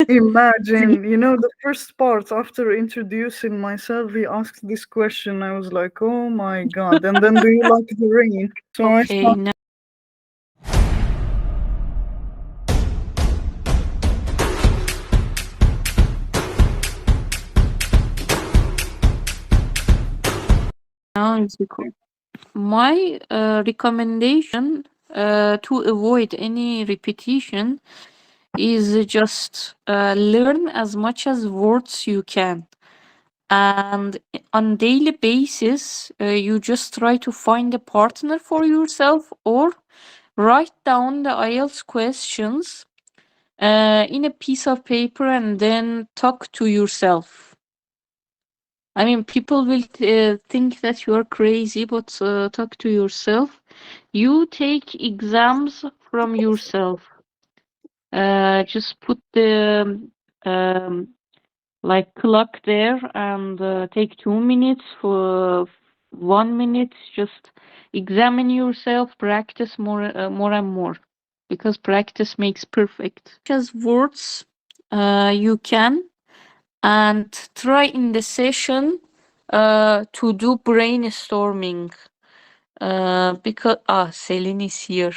Imagine, the first part after introducing myself, he asked this question. I was like, oh my God. And then, do you like the rain? So I Okay, thought, now is recording. My recommendation to avoid any repetition is just learn as much as words you can. And on daily basis, you just try to find a partner for yourself or write down the IELTS questions in a piece of paper and then talk to yourself. I mean, people will think that you are crazy, but talk to yourself. You take exams from yourself. Just put the like clock there and take 2 minutes for 1 minute. Just examine yourself, practice more and more, because practice makes perfect. Just words you can, and try in the session to do brainstorming. Because Celine is here.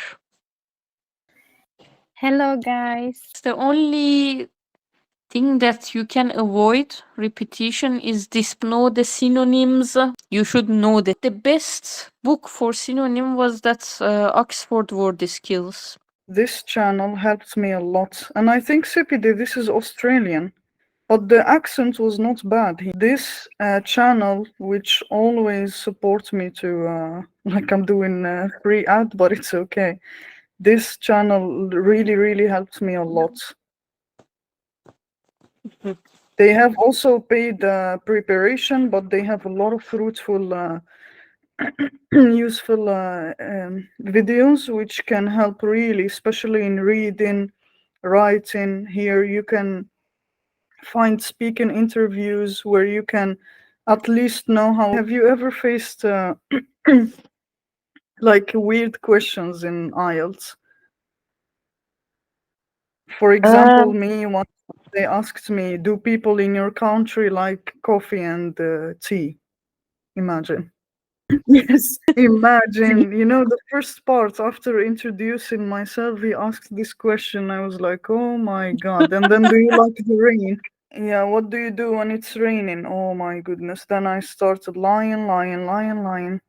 Hello, guys. The only thing that you can avoid repetition is this. Know the synonyms. You should know that. The best book for synonym was that Oxford Word Skills. this channel helped me a lot. And I think CPD, this is Australian. But the accent was not bad. This channel, which always supports me to, like I'm doing a free ad, but it's okay. This channel really, really helped me a lot. They have also paid preparation, but they have a lot of fruitful, useful videos, which can help really, especially in reading, writing. Here you can find speaking interviews where you can at least know how. Have you ever faced like weird questions in IELTS? For example, me once they asked me, "Do people in your country like coffee and tea?" Imagine. Yes, imagine. The first part after introducing myself, he asked this question. I was like, oh my God. And then, do you like the rain? Yeah, what do you do when it's raining? Oh my goodness. Then I started lying, lying, lying, lying.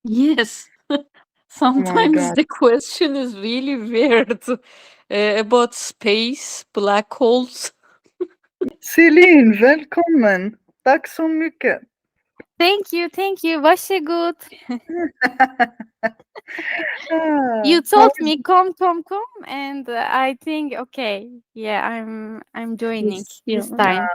Yes. Oh my Sometimes God. the question is really weird about space, black holes. Celine, välkommen. Tack så mycket. Thank you. Varsågod. Ah, You how told is me come, and I think okay, yeah, I'm joining Yes, this yeah. time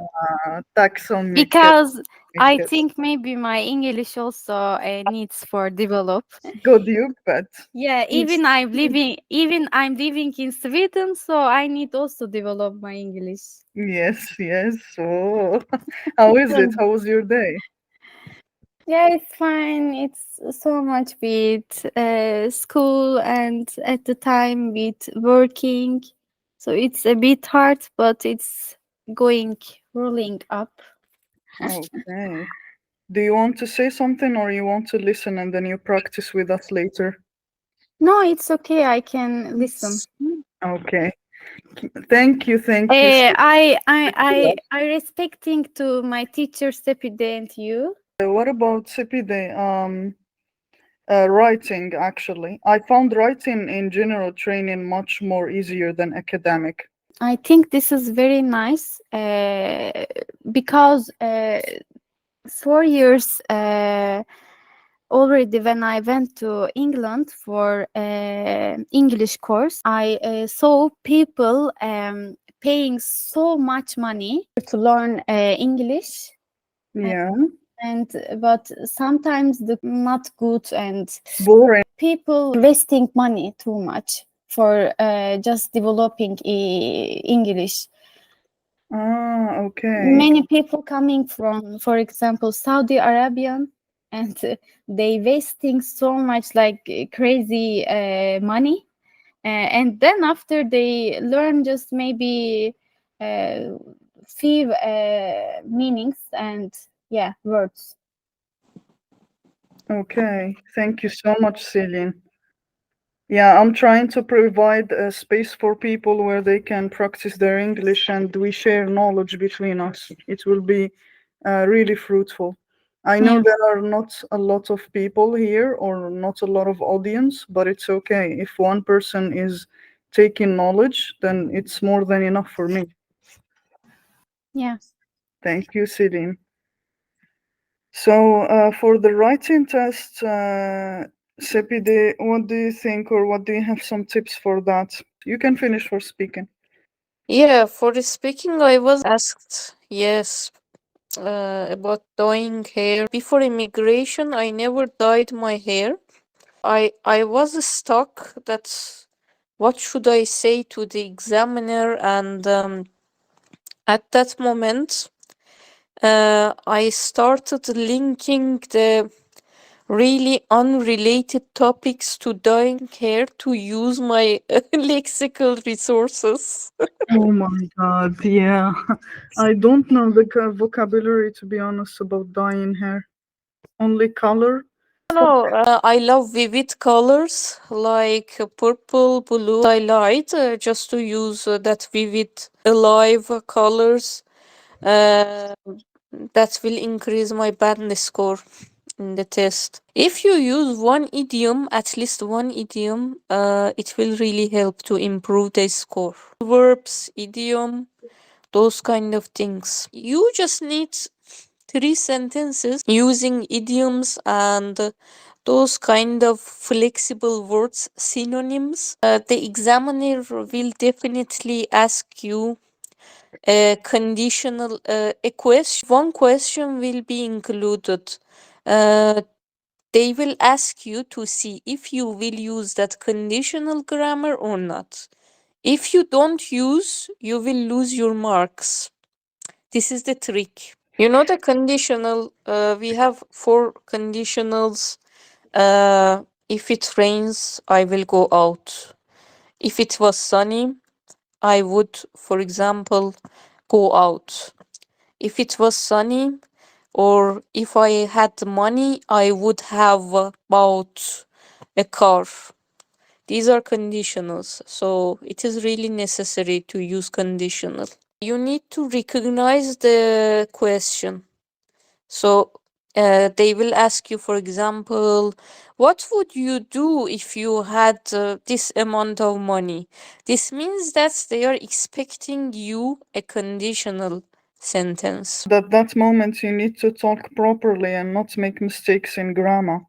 tack så mycket. because I think maybe my English also needs for develop. Good djupt. Yeah, even I'm living in Sweden, so I need also develop my English. Yes, yes. Oh, how is it? How was your day? Yeah, it's fine. It's so much with school and at the time with working. So it's a bit hard, but it's going rolling up. Okay. Do you want to say something or you want to listen and then you practice with us later? No, it's okay. I can listen. Okay. Thank you. Thank you. I respecting to my teacher Sepide and you. What about CPD? Writing, actually. I found writing in general training much more easier than academic. I think this is very nice because 4 years already when I went to England for English course, I saw people paying so much money to learn English, Yeah. and but sometimes the not good and Boring. people wasting money too much for just developing English. Ah, okay. Many people coming from, for example, Saudi Arabian, and they wasting so much like crazy money and then after they learn just maybe uh, few meanings and yeah, words. Okay, thank you so much, Celine. Yeah, I'm trying to provide a space for people where they can practice their English and we share knowledge between us. It will be really fruitful. I know Yeah. there are not a lot of people here or not a lot of audience, but it's okay. If one person is taking knowledge, then it's more than enough for me. Yeah. Thank you, Celine. So, for the writing test, Sepide, what do you think, or what do you have some tips for that? You can finish for speaking. Yeah, for the speaking, I was asked, yes, about dyeing hair. Before immigration, I never dyed my hair. I was stuck. That's what should I say to the examiner? And at that moment, I started linking the really unrelated topics to dyeing hair to use my lexical resources. Oh my God, yeah. I don't know the vocabulary, to be honest, about dyeing hair. Only color. No, I love vivid colors like purple, blue. I light just to use that vivid, alive colors. Uh, that will increase my badness score in the test. If you use one idiom, at least one idiom, it will really help to improve the score. Verbs, idiom, those kind of things. You just need 3 sentences using idioms and those kind of flexible words, synonyms. The examiner will definitely ask you a conditional a question. One question will be included. Uh, they will ask you to see if you will use that conditional grammar or not. If you don't use, you will lose your marks. This is the trick. You know the conditional, we have 4 conditionals. If it rains, I will go out. If it was sunny, I would, for example, go out. If it was sunny, or if I had money, I would have bought a car. These are conditionals, so it is really necessary to use conditional. You need to recognize the question. So they will ask you, for example, what would you do if you had this amount of money? This means that they are expecting you a conditional sentence. At that moment, you need to talk properly and not make mistakes in grammar.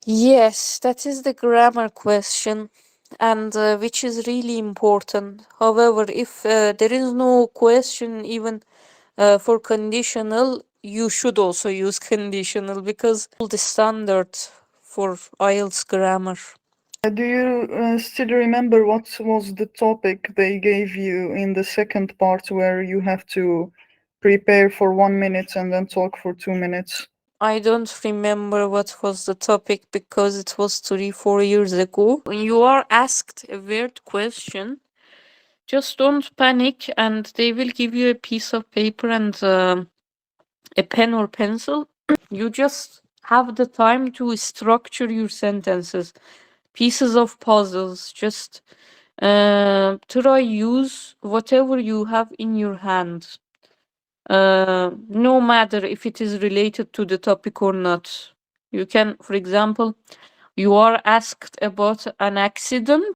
Yes, that is the grammar question, and which is really important. However, if there is no question even for conditional, you should also use conditional because the standard for IELTS grammar. Do you still remember what was the topic they gave you in the second part where you have to prepare for 1 minute and then talk for 2 minutes? I don't remember what was the topic because it was 3-4 years ago. When you are asked a weird question, just don't panic, and they will give you a piece of paper and a pen or pencil. You just have the time to structure your sentences, pieces of puzzles. Just try use whatever you have in your hand, no matter if it is related to the topic or not. You can, for example, you are asked about an accident.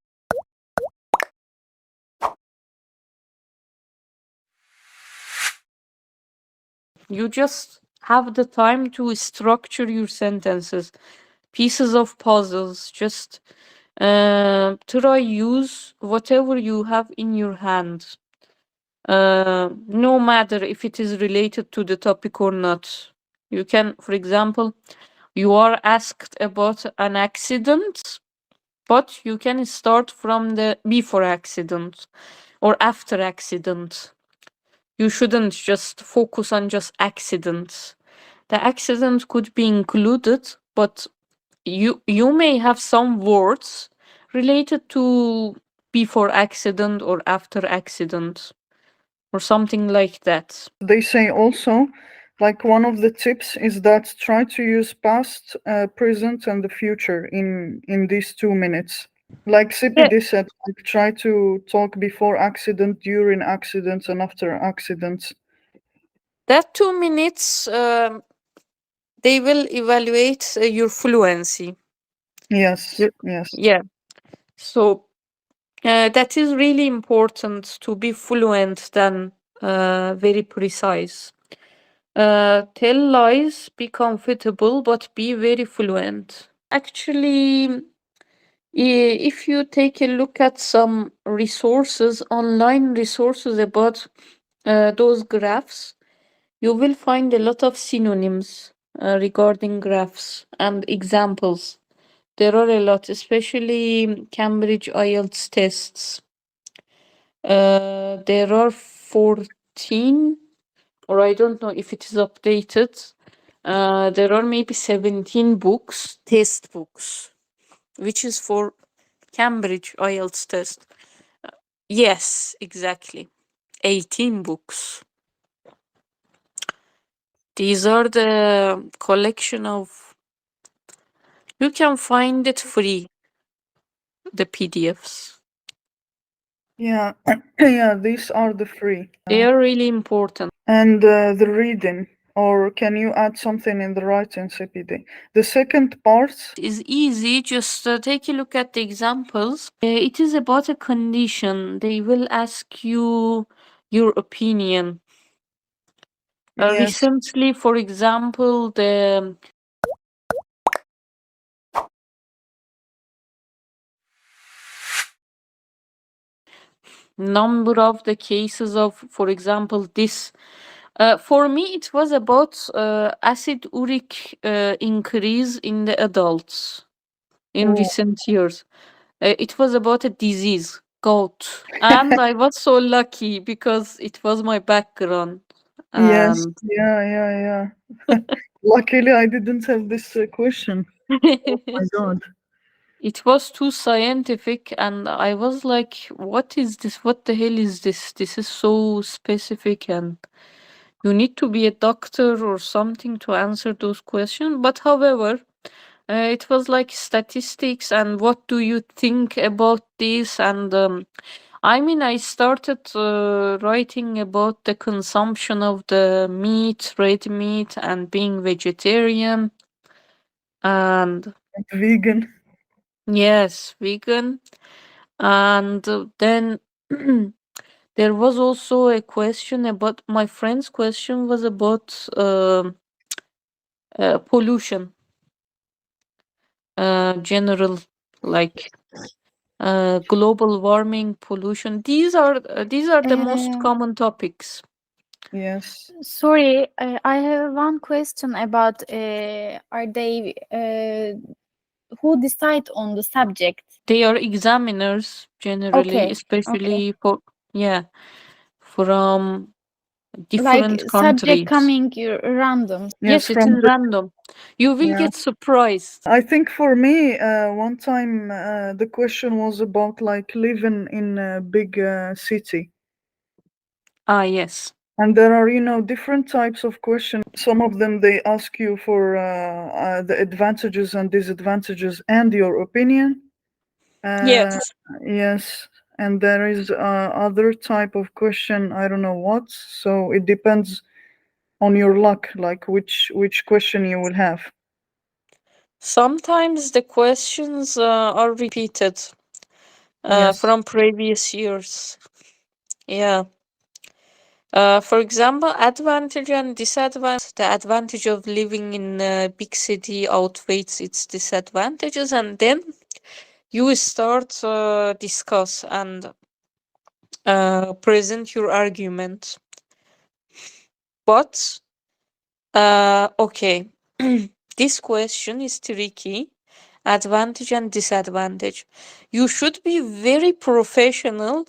You just have the time to structure your sentences, pieces of puzzles. Just try use whatever you have in your hand, no matter if it is related to the topic or not. You can, for example, you are asked about an accident, but you can start from the before accident or after accident. You shouldn't just focus on just accidents. The accident could be included, but you may have some words related to before accident or after accident or something like that. They say also, like one of the tips is that try to use past, present, and the future in these 2 minutes. Like Yeah, CPD said, like try to talk before accident, during accidents, and after accidents. that 2 minutes, they will evaluate your fluency. Yes, yes. Yeah. So that is really important to be fluent than very precise. Tell lies, be comfortable, but be very fluent. Actually, if you take a look at some resources, online resources about those graphs, you will find a lot of synonyms regarding graphs and examples. There are a lot, especially Cambridge IELTS tests. There are 14, or I don't know if it is updated. There are maybe 17 books, test books, which is for Cambridge IELTS test. Yes, exactly. 18 books. These are the collection of. You can find it free, the PDFs. Yeah, yeah, these are the free. They are really important. And the reading, or can you add something in the writing, CPD? The second part, Is easy. Just take a look at the examples. It is about a condition. They will ask you your opinion. yes, Recently, for example, the number of the cases of, for example, this. For me, it was about acid uric increase in the adults in oh, recent years. It was about a disease, gout, and I was so lucky because it was my background. yes, And yeah. Luckily, I didn't have this question. Oh my God. it was too scientific, and I was like, "What is this? What the hell is this? This is so specific, and you need to be a doctor or something to answer those questions." But however, it was like statistics and what do you think about this? And I mean, I started writing about the consumption of the meat, red meat, and being vegetarian. And Vegan. yes, vegan. And then there was also a question about my friend's question was about pollution, general, like global warming, pollution. These are the most Uh, common topics. Yes. Sorry, I have one question about are they who decide on the subject? They are examiners generally, Okay, okay. especially for, yeah, from Like different subject countries. coming random. Yes, Yes, it from is the, random. You will yeah. get surprised. I think for me, one time the question was about like living in a big city. Ah, yes. And there are, different types of questions. Some of them they ask you for the advantages and disadvantages and your opinion. Uh, Yes. yes, and there is other type of question. I don't know what. So it depends on your luck, like which question you will have. Sometimes the questions are repeated Yes, from previous years. Yeah. For example, advantage and disadvantage. The advantage of living in a big city outweighs its disadvantages, and then you start discuss and present your argument. But okay, this question is tricky. Advantage and disadvantage. You should be very professional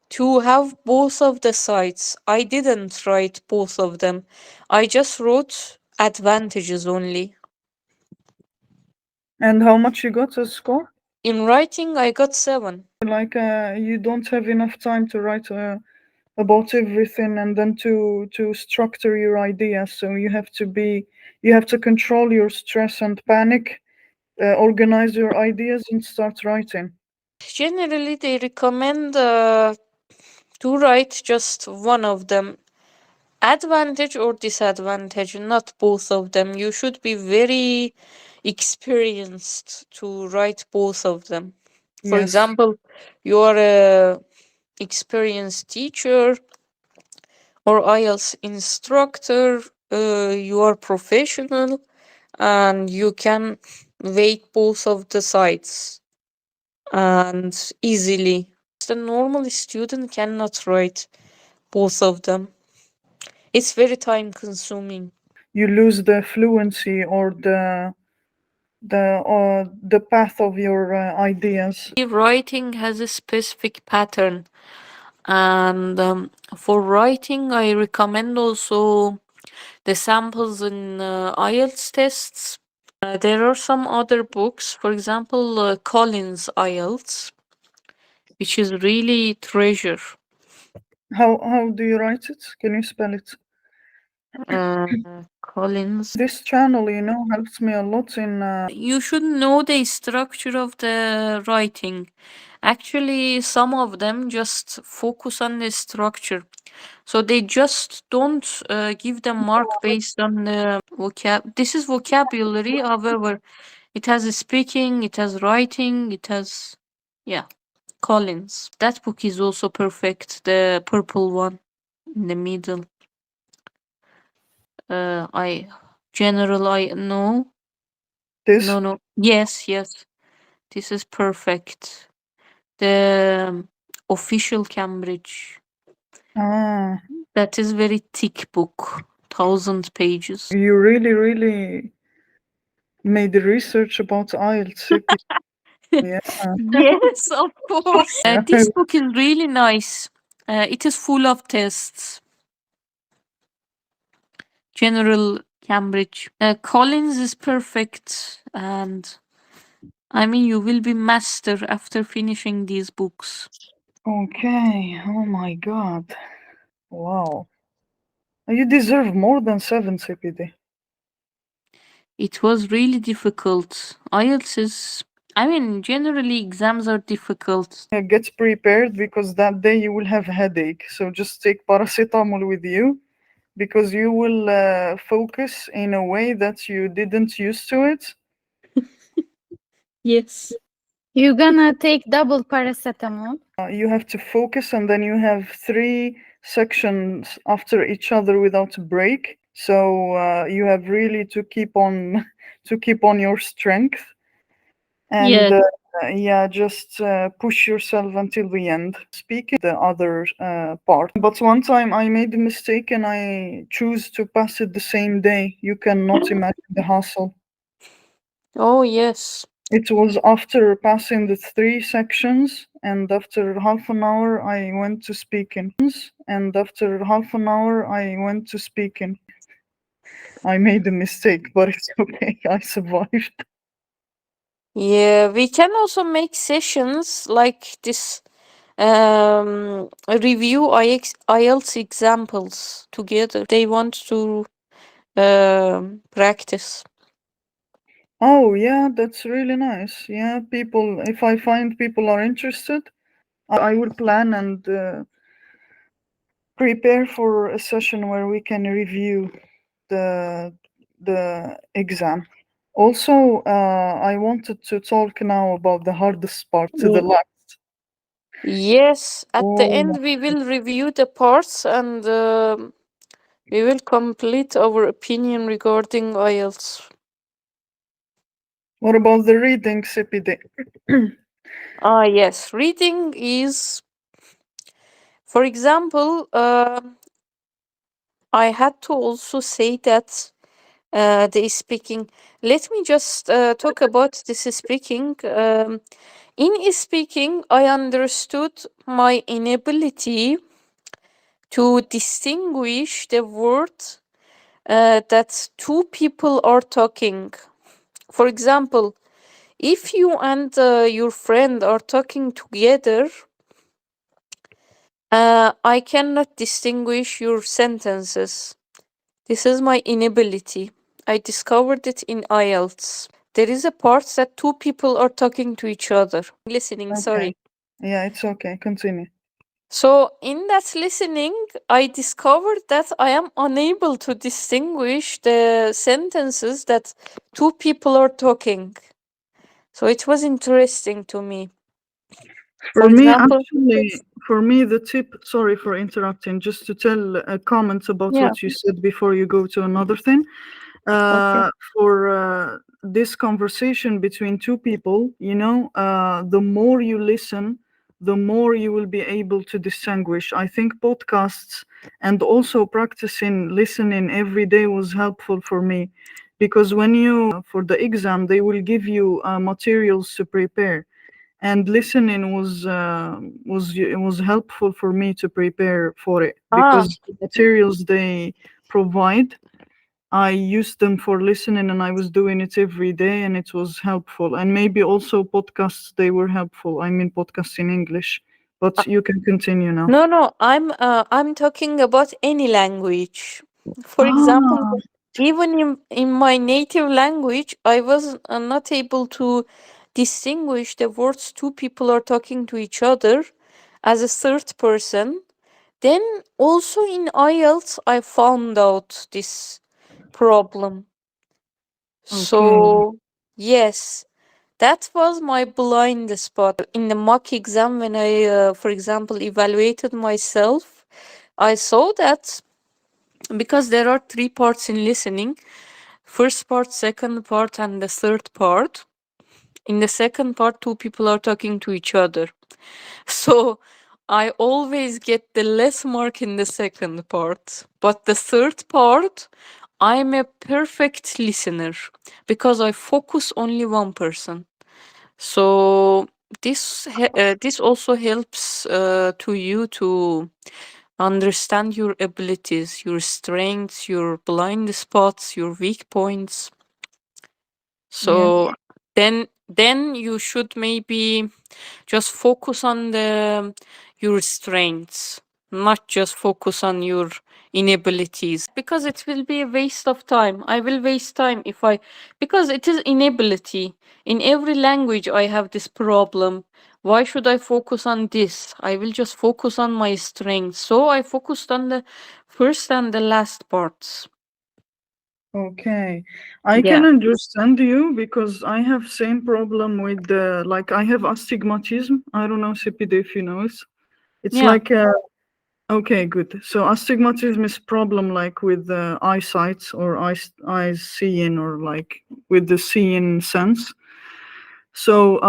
to have both of the sides. I didn't write both of them. I just wrote advantages only. and how much you got a score? In writing, I got 7. Like you don't have enough time to write about everything and then to structure your ideas. So you have to control your stress and panic, organize your ideas, and start writing. Generally, they recommend to write just one of them. Advantage or disadvantage, not both of them. You should be very experienced to write both of them. For Yes. example, you are a experienced teacher or IELTS instructor, you are professional and you can weight both of the sides and easily. The normal student cannot write both of them. It's very time consuming. You lose the fluency or the path of your ideas. Writing has a specific pattern, and for writing, I recommend also the samples in IELTS tests. There are some other books, for example, Collins IELTS, which is really treasure. How do you write it? Can you spell it? Collins. This channel, helps me a lot in. You should know the structure of the writing. Actually, some of them just focus on the structure. So they just don't give them mark based on the vocab. This is vocabulary, however, it has speaking, it has writing, it has, yeah, Collins. That book is also perfect, the purple one in the middle. I no, This. no. Yes, yes. This is perfect. The official Cambridge. Ah, That is very thick book, 1,000 pages. you really made research about IELTS. Yeah. Yes, of course. Yeah. This book is really nice. It is full of tests. General Cambridge. Collins is perfect, and I mean, you will be master after finishing these books. Okay. Oh my God. Wow. You deserve more than 7 CPD. It was really difficult. IELTS is, I mean, generally exams are difficult. Yeah, get prepared because that day you will have a headache. So just take paracetamol with you because you will focus in a way that you didn't used to it. Yes. You're gonna take double paracetamol. You have to focus and then you have 3 sections after each other without a break. So you have really to keep on to keep on your strength and Yeah. just push yourself until the end. Speaking the other part, but one time I made a mistake and I choose to pass it the same day. You cannot imagine the hassle. Oh, yes. It was after passing the 3 sections, and after half an hour I went to speaking. And after half an hour I went to speaking. I made a mistake, but it's okay. I survived. Yeah, we can also make sessions like this, review IELTS examples together. They want to practice. Oh, yeah, that's really nice. Yeah, people, if I find people are interested, I will plan and prepare for a session where we can review the exam. Also, I wanted to talk now about the hardest part to the last. Yes, at the Oh, end we will review the parts and we will complete our opinion regarding IELTS. what about the reading, CPD? Ah, yes, reading is, for example, I had to also say that the speaking. Let me just talk about this speaking. In speaking, I understood my inability to distinguish the word that two people are talking. For example, If you and your friend are talking together, I cannot distinguish your sentences. This is my inability. I discovered it in IELTS. There is a part that two people are talking to each other. Listening, sorry. Okay. Yeah, it's okay. Continue. So, in that listening, I discovered that I am unable to distinguish the sentences that two people are talking. So, it was interesting to me. For For me, example, actually, for me, the tip, sorry for interrupting, just to tell a comment about yeah, what you said before you go to another thing. okay. For this conversation between two people, the more you listen, the more you will be able to distinguish. I think podcasts and also practicing listening every day was helpful for me because when for the exam, they will give you materials to prepare, and listening was helpful for me to prepare for it Ah, because the materials they provide, I used them for listening and I was doing it every day and it was helpful. And maybe also podcasts, they were helpful. I mean, podcasts in English. But you can continue now. no, I'm talking about any language. For example, Ah, even in my native language, I was not able to distinguish the words two people are talking to each other as a third person. Then also in IELTS, I found out this problem. okay. So, yes, that was my blind spot. In the mock exam, when I, for example, evaluated myself, I saw that because there are three parts in listening: first part, second part, and the third part. In the second part, two people are talking to each other. So I always get the less mark in the second part. But the third part, I'm a perfect listener because I focus only one person. So this also helps to you to understand your abilities, your strengths, your blind spots, your weak points. Yeah. So then you should maybe just focus on the your strengths, not just focus on your inabilities, because it will be a waste of time. I will waste time if I, because it is inability. In every language I have this problem. Why should I focus on this? I will just focus on my strengths. So I focused on the first and the last parts. Okay. I can Yeah. understand you because I have same problem with like I have astigmatism. I don't know, CPD, if you know it. It's Yeah. like okay, good. So astigmatism is problem like with the eyesight or eyes seeing or like with the seeing sense. So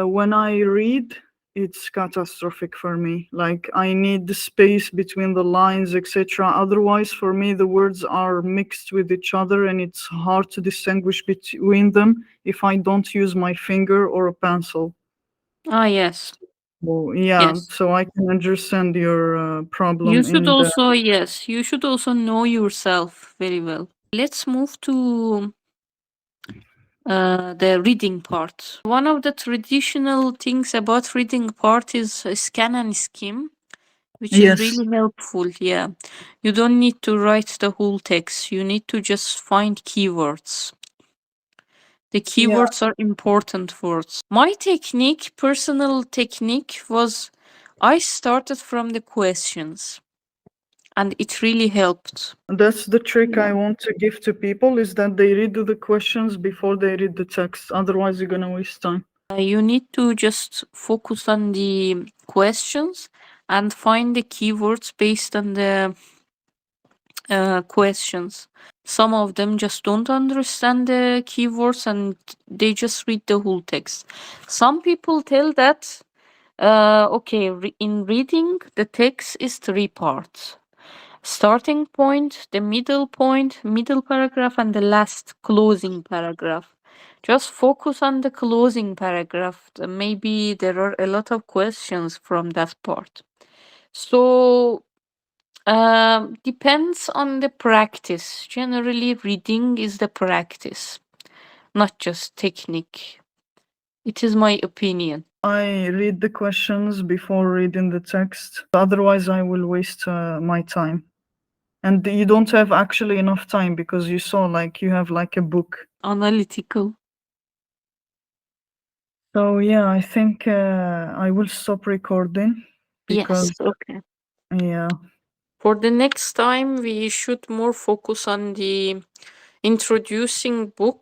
when I read, it's catastrophic for me. Like I need the space between the lines, etc. Otherwise, for me, the words are mixed with each other, and it's hard to distinguish between them if I don't use my finger or a pencil. Ah, yes. Well, yeah, Yes. so I can understand your You problem should in the. also, yes, you should also know yourself very well. Let's move to the reading part. One of the traditional things about reading part is scan and skim, which is Yes, really helpful. Yeah. You don't need to write the whole text, you need to just find keywords. The yeah, keywords are important words. My technique, personal technique, was I started from the questions and it really helped. that's the trick Yeah. I want to give to people is that they read the questions before they read the text. Otherwise, you're gonna waste time. You need to just focus on the questions and find the keywords based on the questions. Some of them just don't understand the keywords and they just read the whole text. Some people tell that, okay, in reading, the text is three parts: starting point, middle paragraph, and the last closing paragraph. Just focus on the closing paragraph. Maybe there are a lot of questions from that part. So, depends on the practice. Generally, reading is the practice. not just technique. It is my opinion. I read the questions before reading the text. Otherwise, I will waste my time. And you don't have actually enough time because you saw like you have like a book. Analytical. So yeah, I think I will stop recording because Yes, okay. yeah. For the next time, we should more focus on the introducing book